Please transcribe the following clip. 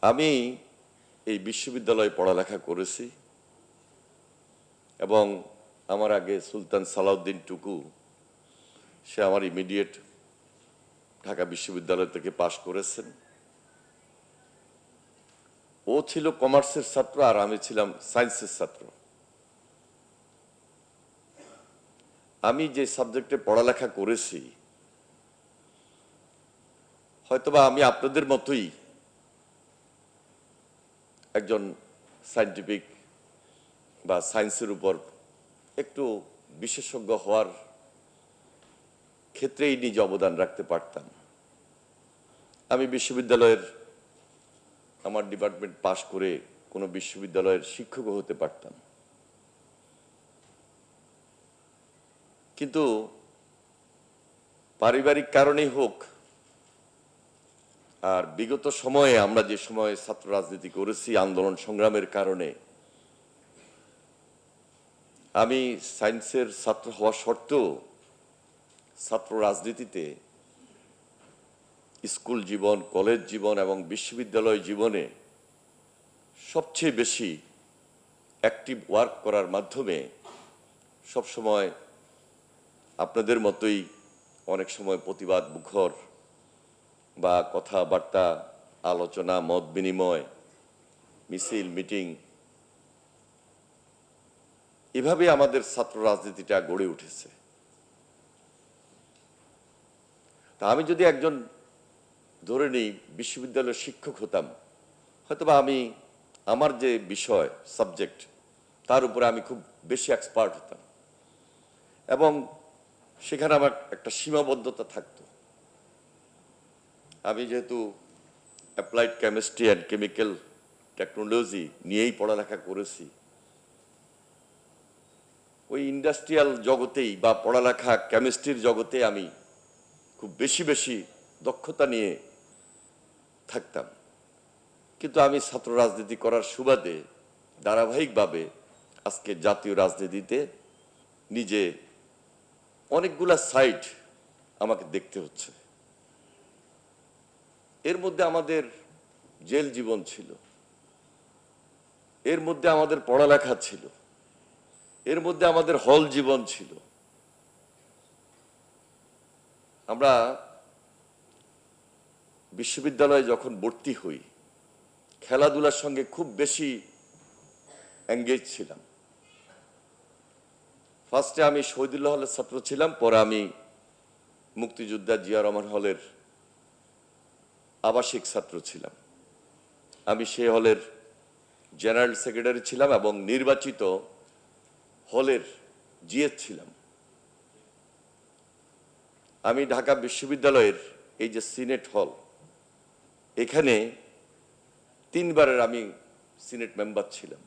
আমি এই বিশ্ববিদ্যালয়ে পড়ালেখা করেছি এবং আমার আগে সুলতান সালাউদ্দিন টুকু সে আমার ইমিডিয়েট ঢাকা বিশ্ববিদ্যালয় থেকে পাশ করেছেন। ও ছিল কমার্সের ছাত্র আর আমি ছিলাম সায়েন্সের ছাত্র। আমি যে সাবজেক্টে পড়ালেখা করেছি হয়তোবা আমি আপনাদের মতোই একজন সায়েন্টিফিক বা সায়েন্সের উপর একটু বিশেষজ্ঞ হওয়ার ক্ষেত্রেই নিজে অবদান রাখতে পারতাম। আমি বিশ্ববিদ্যালয়ের আমার ডিপার্টমেন্ট পাশ করে কোনো বিশ্ববিদ্যালয়ের শিক্ষকও হতে পারতাম, কিন্তু পারিবারিক কারণেই হোক আর বিগত সময়ে আমরা যে সময়ে ছাত্র রাজনীতি করেছি আন্দোলন সংগ্রামের কারণে আমি সায়েন্সের ছাত্র হওয়া সত্ত্বেও ছাত্র রাজনীতিতে স্কুল জীবন, কলেজ জীবন এবং বিশ্ববিদ্যালয় জীবনে সবচেয়ে বেশি অ্যাক্টিভ ওয়ার্ক করার মাধ্যমে সবসময় আপনাদের মতোই অনেক সময় প্রতিবাদ মুখর বা কথাবার্তা, আলোচনা, মত বিনিময়, মিছিল, মিটিং, এভাবে আমাদের ছাত্র রাজনীতিটা গড়ে উঠেছে। তা আমি যদি একজন ধরে নিই বিশ্ববিদ্যালয়ের শিক্ষক হতাম, হয়তোবা আমি আমার যে বিষয় সাবজেক্ট তার উপরে আমি খুব বেশি এক্সপার্ট হতাম এবং সেখানে আমার একটা সীমাবদ্ধতা থাকতো। আমি যেহেতু applied chemistry and chemical technology নিয়েই পড়ালেখা করেছি, ওই ইন্ডাস্ট্রিয়াল জগতেই বা পড়ালেখা কেমিস্ট্রির জগতে আমি খুব বেশি দক্ষতা নিয়ে থাকতাম। কিন্তু আমি ছাত্র রাজনীতি করার সুবাদে ধারাবাহিকভাবে আজকে জাতীয় রাজনীতিতে নিজে অনেকগুলা সাইড আমাকে দেখতে হচ্ছে। এর মধ্যে আমাদের জেল জীবন ছিল, এর মধ্যে আমাদের পড়ালেখা ছিল, এর মধ্যে আমাদের হল জীবন ছিল। আমরা বিশ্ববিদ্যালয়ে যখন ভর্তি হই খেলাধুলার সঙ্গে খুব বেশি এঙ্গেজ ছিলাম। ফার্স্টে আমি শহীদুল্লাহ হলের ছাত্র ছিলাম, পরে আমি মুক্তিযোদ্ধা জিয়া রহমান হলের আবাসিক ছাত্র ছিলাম। আমি সেই হলের জেনারেল সেক্রেটারি ছিলাম এবং নির্বাচিত হলের জিএস ছিলাম। আমি ঢাকা বিশ্ববিদ্যালয়ের এই যে সিনেট হল, এখানে 3 বারের আমি সিনেট মেম্বার ছিলাম।